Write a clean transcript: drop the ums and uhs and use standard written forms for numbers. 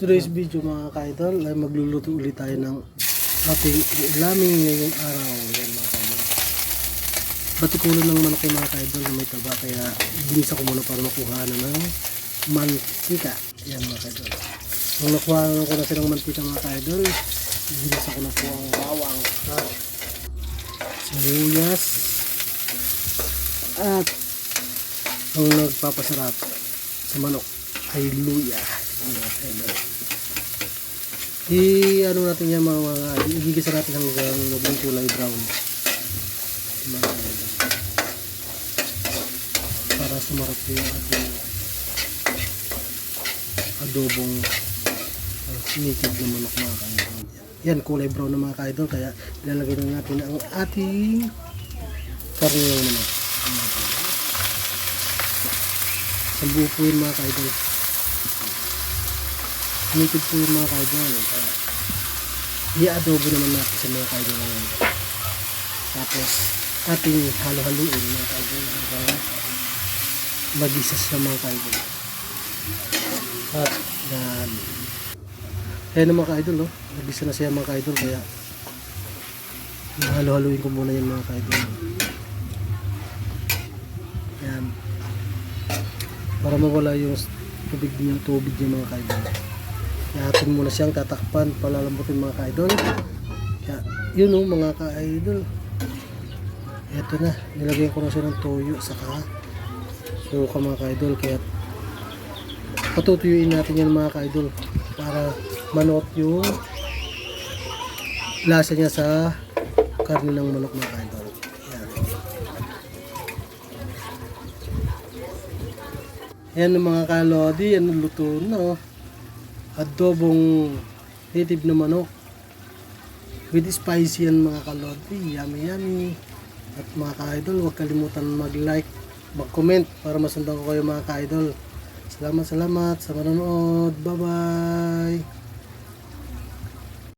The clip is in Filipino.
Today's video mga ka-idol ay magluluto ulit tayo ng ating ulaming ngayong araw. Yan mga ka-idol. Batikulo ng manok yung mga ka-idol na may taba, kaya binisa ko muna para makuha na ng mantika. Yan mga ka-idol. Nung nakuha ko na silang mantika mga ka-idol, binisa ko na po ang bawang, sibuyas, at ang nagpapasarap sa manok ay luya. I-ano natin yan mga igigisa natin hanggang maging kulay brown para sumarap yung ating adobong native na manok mga ka-idol. Yan, kulay brown na mga ka-idol, kaya ilalagay na natin ang ating karne ng manok. Sambuo po yun mga ka-idol. Native po yung mga ka-idol. I-adobo naman natin sa mga ka-idol ngayon. Tapos ating halo-haluin mga ka-idol para magisa sa mga ka-idol. At yan. Kaya na mga ka-idol, oh. Magisa na siya mga ka-idol, kaya halo-haluin ko muna yan mga ka-idol. Yan. Para mawala yung tubig niya mga ka-idol. Atin muna siyang tatakpan, palalambutin mga ka-idol. Kaya yun o mga ka-idol, eto na, nilagyan ko na siya ng toyo saka suka mga ka-idol. Kaya patutuyuin natin yan mga ka-idol para manok yung lasa niya sa karne ng manok mga ka-idol. Yan ang mga kalodi, yan ang luto na, oh. Adobong native na manok with spicy yan mga kalodi. Yummy yummy. At mga ka-idol, huwag kalimutan mag-like, mag-comment para masundan ko kayo mga ka-idol. Salamat sa manonood. Bye bye.